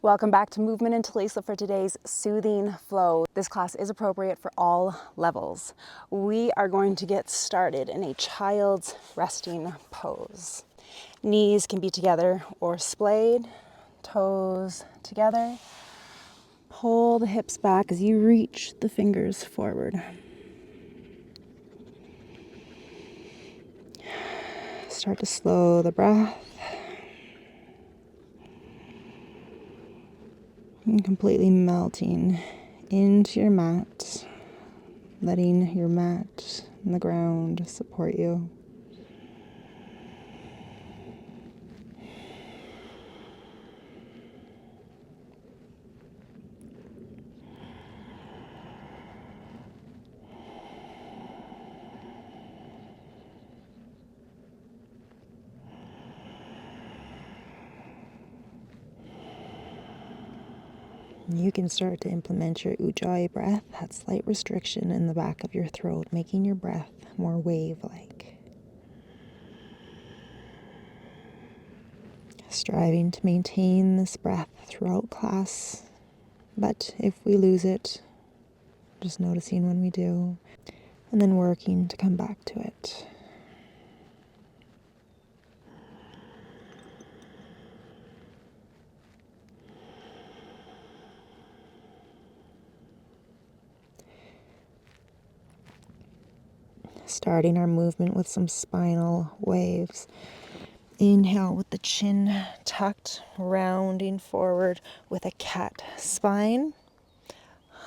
Welcome back to Movement and Talisa for today's soothing flow. This class is appropriate for all levels. We are going to get started in a child's resting pose. Knees can be together or splayed, toes together. Pull the hips back as you reach the fingers forward. Start to slow the breath. And completely melting into your mat, letting your mat and the ground support you. You can start to implement your ujjayi breath, that slight restriction in the back of your throat, making your breath more wave-like. Striving to maintain this breath throughout class, but if we lose it, just noticing when we do, and then working to come back to it. Starting our movement with some spinal waves. Inhale with the chin tucked, rounding forward with a cat spine.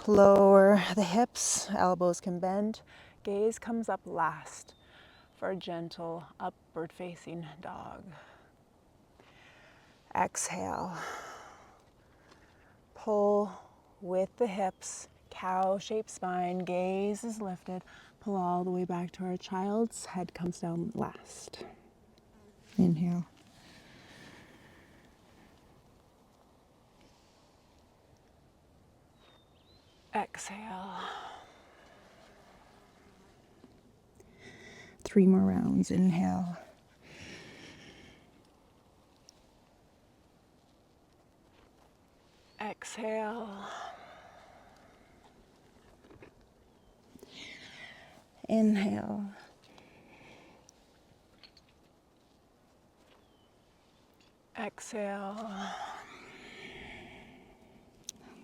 Lower the hips, elbows can bend. Gaze comes up last for a gentle upward facing dog. Exhale. Pull with the hips, cow-shaped spine, gaze is lifted. Pull all the way back to our child's, head comes down last. Inhale. Exhale. 3 more rounds. Inhale. Exhale. Inhale. Exhale.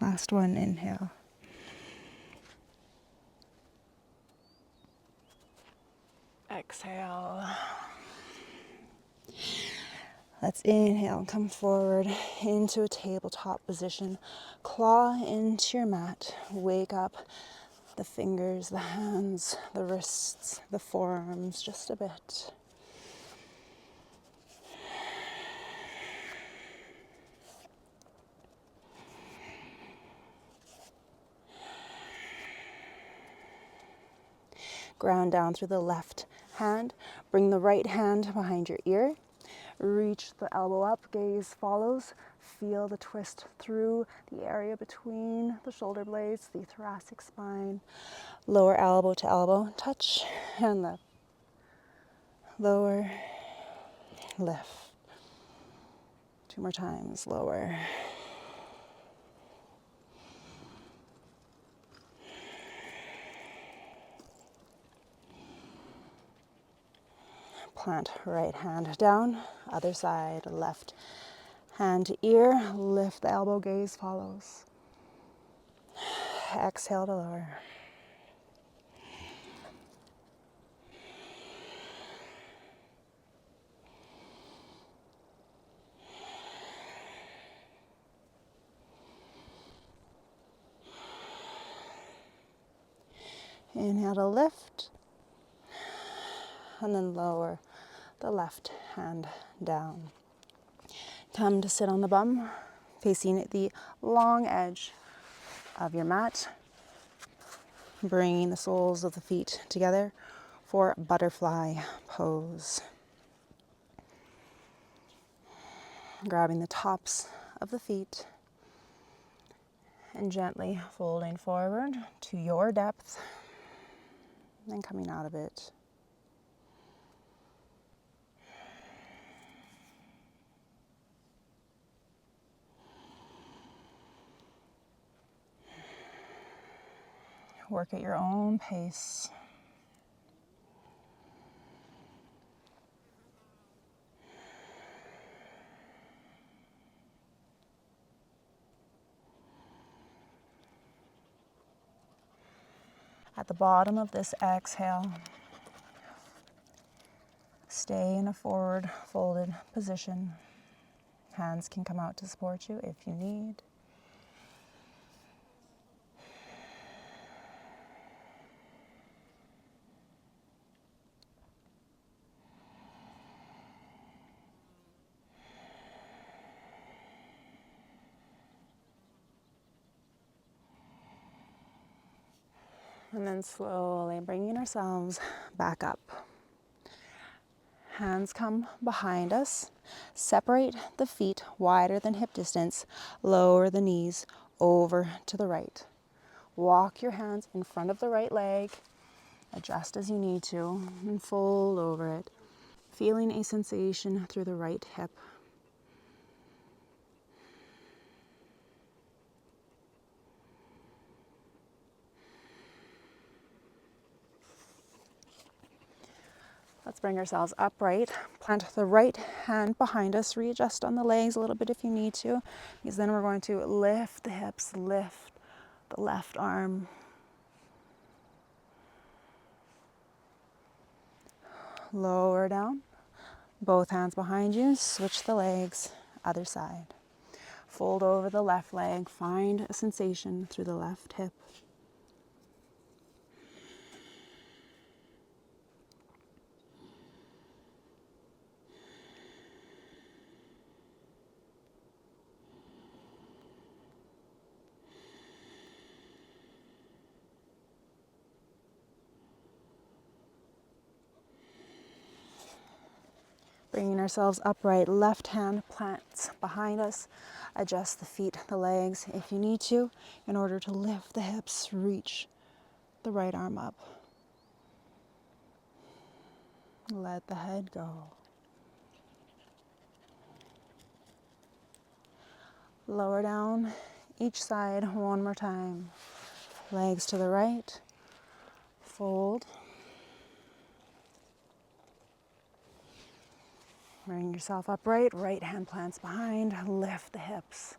Last one. Inhale. Exhale. Let's inhale, come forward into a tabletop position. Claw into your mat. Wake up the fingers, the hands, the wrists, the forearms just a bit. Ground down through the left hand. Bring the right hand behind your ear. Reach the elbow up, gaze follows. Feel the twist through the area between the shoulder blades, the thoracic spine. Lower elbow to elbow, touch and lift. Lower, lift. 2 more times, lower. Plant right hand down, other side, left hand to ear, lift the elbow, gaze follows. Exhale to lower. Inhale to lift, and then lower the left hand down. Come to sit on the bum, facing the long edge of your mat. Bringing the soles of the feet together for butterfly pose. Grabbing the tops of the feet and gently folding forward to your depth and coming out of it. Work at your own pace. At the bottom of this exhale, stay in a forward folded position. Hands can come out to support you if you need. And then slowly bringing ourselves back up. Hands come behind us. Separate the feet wider than hip distance. Lower the knees over to the right. Walk your hands in front of the right leg. Adjust as you need to and fold over it. Feeling a sensation through the right hip. Let's bring ourselves upright. Plant the right hand behind us. Readjust on the legs a little bit if you need to, because then we're going to lift the hips, lift the left arm. Lower down. Both hands behind you. Switch the legs, other side. Fold over the left leg. Find a sensation through the left hip. Bringing ourselves upright, left hand plants behind us. Adjust the feet, the legs if you need to, in order to lift the hips, reach the right arm up. Let the head go. Lower down each side one more time. Legs to the right, fold. Bring yourself upright, right hand plants behind, lift the hips,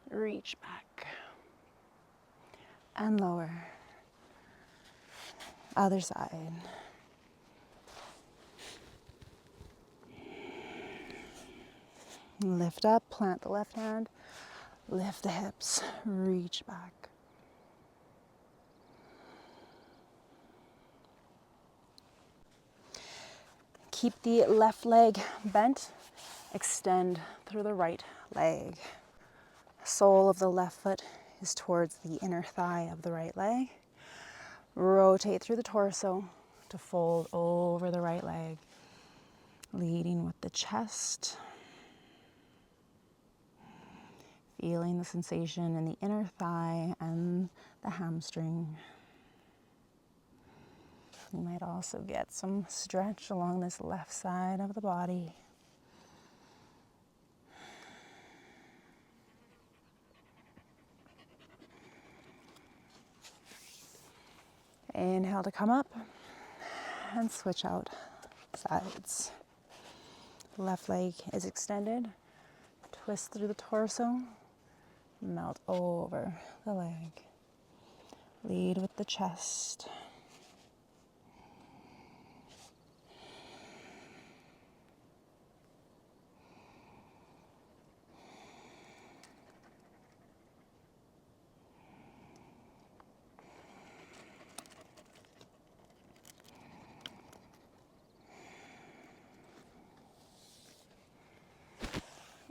reach back, and lower. Other side. Lift up, plant the left hand, lift the hips, reach back. Keep the left leg bent, extend through the right leg. Sole of the left foot is towards the inner thigh of the right leg. Rotate through the torso to fold over the right leg, leading with the chest. Feeling the sensation in the inner thigh and the hamstring. You might also get some stretch along this left side of the body. Inhale to come up and switch out sides. Left leg is extended. Twist through the torso. Melt over the leg. Lead with the chest.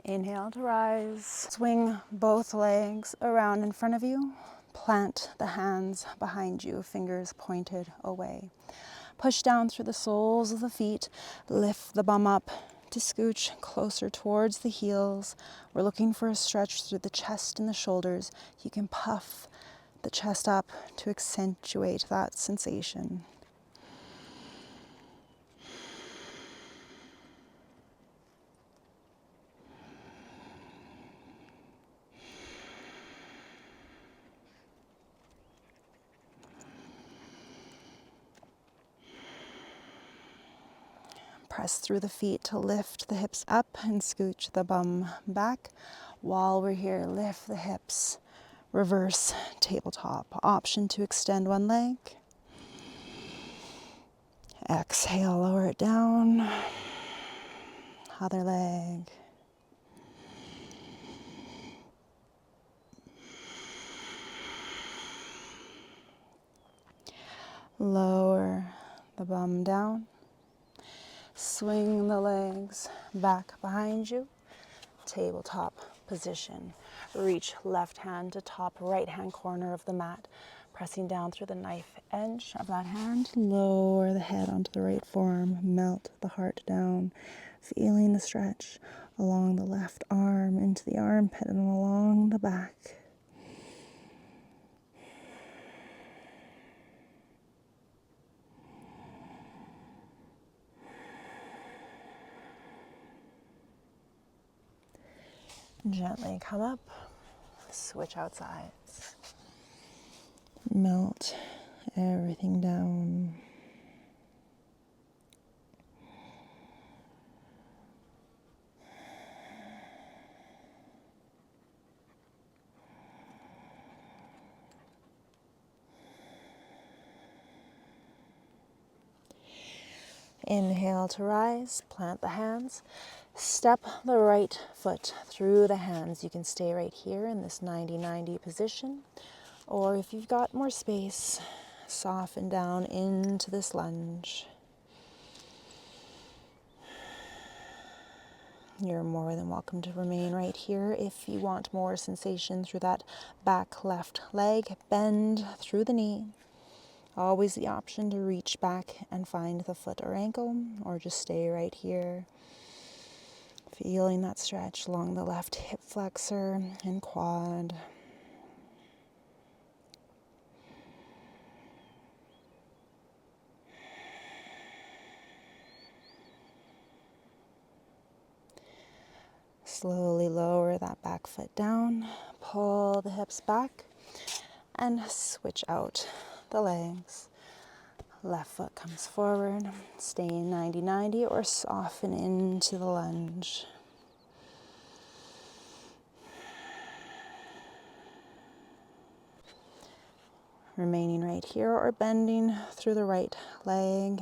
Inhale to rise. Swing both legs around in front of you. Plant the hands behind you, fingers pointed away. Push down through the soles of the feet. Lift the bum up to scooch closer towards the heels. We're looking for a stretch through the chest and the shoulders. You can puff the chest up to accentuate that sensation. Press through the feet to lift the hips up and scooch the bum back. While we're here, lift the hips. Reverse tabletop. Option to extend one leg. Exhale, lower it down. Other leg. Lower the bum down. Swing the legs back behind you. Tabletop position. Reach left hand to top right hand corner of the mat. Pressing down through the knife edge of that hand. Lower the head onto the right forearm. Melt the heart down. Feeling the stretch along the left arm into the armpit and along the back. Gently come up, switch out sides. Melt everything down. Inhale to rise, plant the hands. Step the right foot through the hands. You can stay right here in this 90-90 position. Or if you've got more space, soften down into this lunge. You're more than welcome to remain right here. If you want more sensation through that back left leg, bend through the knee. Always the option to reach back and find the foot or ankle, or just stay right here. Feeling that stretch along the left hip flexor and quad. Slowly lower that back foot down, pull the hips back, and switch out the legs. Left foot comes forward, stay in 90-90 or soften into the lunge. Remaining right here or bending through the right leg,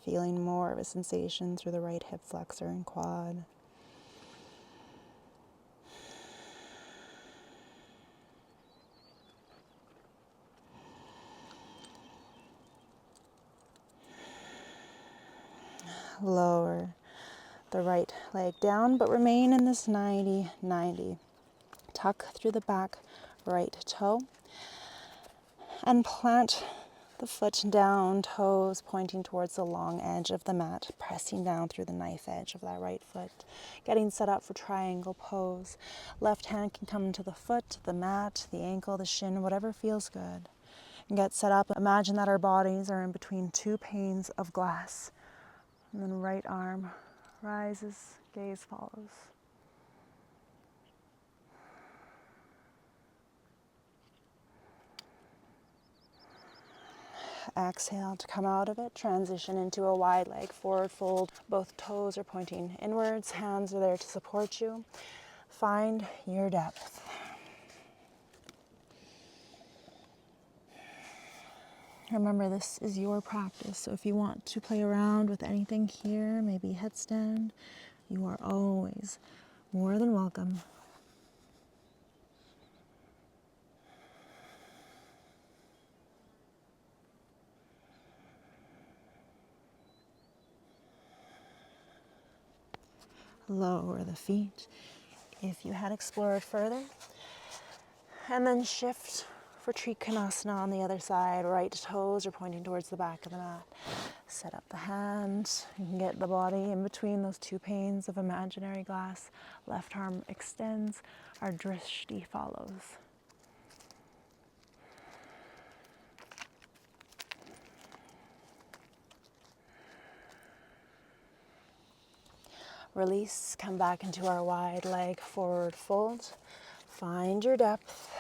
feeling more of a sensation through the right hip flexor and quad. Lower the right leg down, but remain in this 90-90. Tuck through the back right toe and plant the foot down, toes pointing towards the long edge of the mat, pressing down through the knife edge of that right foot. Getting set up for triangle pose. Left hand can come to the foot, the mat, the ankle, the shin, whatever feels good. And get set up. Imagine that our bodies are in between two panes of glass. And then right arm rises, gaze follows. Exhale to come out of it, transition into a wide leg forward fold. Both toes are pointing inwards, hands are there to support you. Find your depth. Remember, this is your practice, so if you want to play around with anything here, maybe headstand, you are always more than welcome. Lower the feet if you had explored further. And then shift for Trikonasana on the other side. Right toes are pointing towards the back of the mat. Set up the hands. You can get the body in between those two panes of imaginary glass. Left arm extends. Our drishti follows. Release, come back into our wide leg forward fold. Find your depth.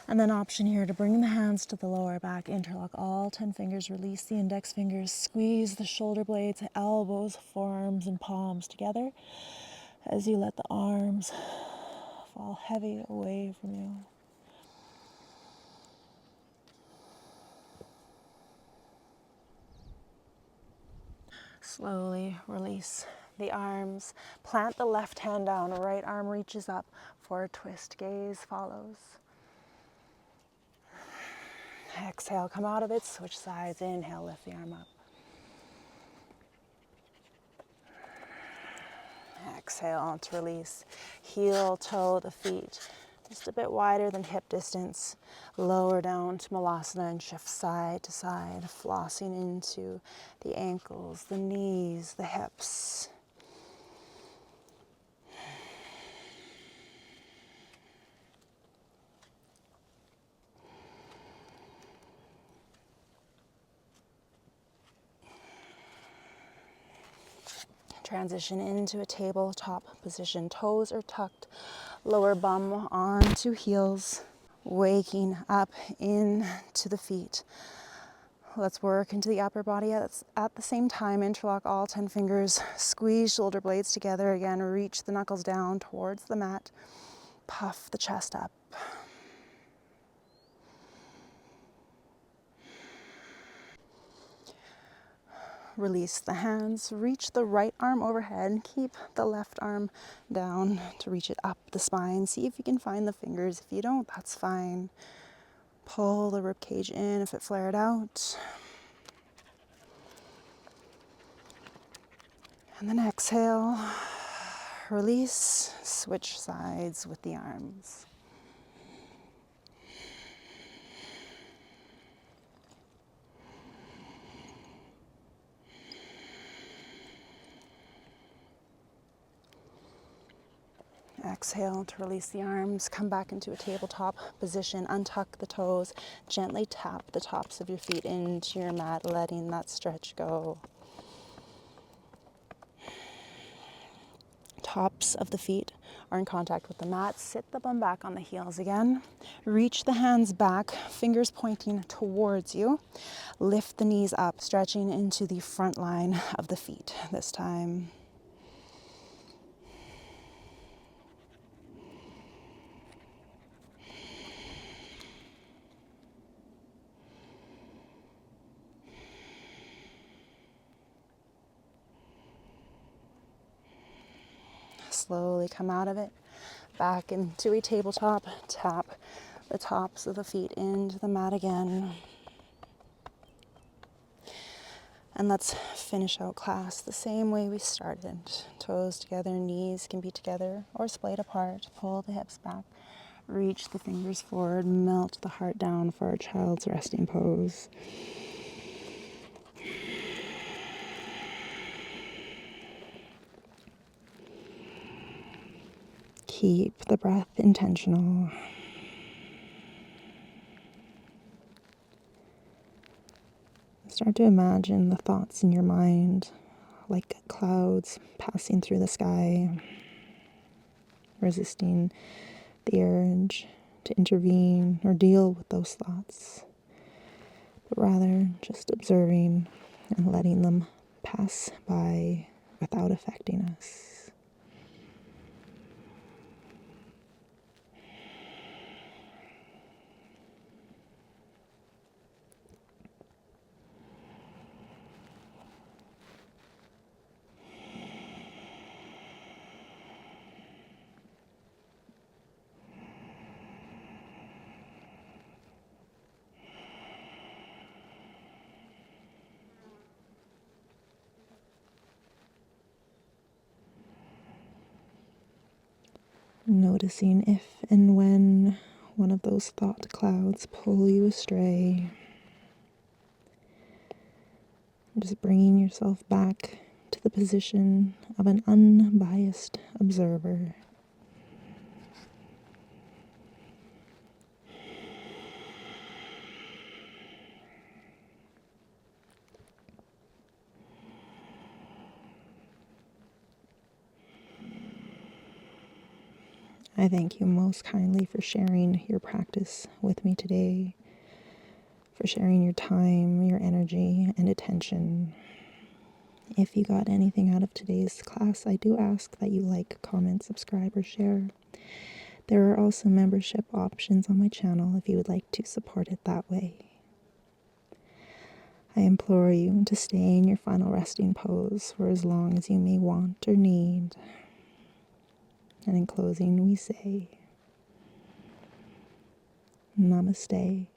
And then option here to bring the hands to the lower back, interlock all 10 fingers, release the index fingers, squeeze the shoulder blades, elbows, forearms, and palms together as you let the arms fall heavy away from you. Slowly release the arms. Plant the left hand down, right arm reaches up for a twist. Gaze follows. Exhale, come out of it, switch sides. Inhale, lift the arm up. Exhale to release. Heel, toe, the feet just a bit wider than hip distance. Lower down to malasana and shift side to side, flossing into the ankles, the knees, the hips. Transition into a tabletop position. Toes are tucked, lower bum onto heels, waking up into the feet. Let's work into the upper body at the same time. Interlock all 10 fingers, squeeze shoulder blades together again, reach the knuckles down towards the mat, puff the chest up. Release the hands, reach the right arm overhead, keep the left arm down to reach it up the spine. See if you can find the fingers. If you don't, that's fine. Pull the ribcage in if it flared out. And then exhale, release, switch sides with the arms. Exhale to release the arms, come back into a tabletop position, untuck the toes, gently tap the tops of your feet into your mat, letting that stretch go. Tops of the feet are in contact with the mat. Sit the bum back on the heels again. Reach the hands back, fingers pointing towards you. Lift the knees up, stretching into the front line of the feet this time. Slowly come out of it, back into a tabletop, tap the tops of the feet into the mat again. And let's finish out class the same way we started. Toes together, knees can be together or splayed apart. Pull the hips back, reach the fingers forward, melt the heart down for our child's resting pose. Keep the breath intentional. Start to imagine the thoughts in your mind like clouds passing through the sky, resisting the urge to intervene or deal with those thoughts, but rather just observing and letting them pass by without affecting us. Noticing if and when one of those thought clouds pull you astray. Just bringing yourself back to the position of an unbiased observer. I thank you most kindly for sharing your practice with me today, for sharing your time, your energy, and attention. If you got anything out of today's class, I do ask that you like, comment, subscribe, or share. There are also membership options on my channel if you would like to support it that way. I implore you to stay in your final resting pose for as long as you may want or need. And in closing, we say, Namaste.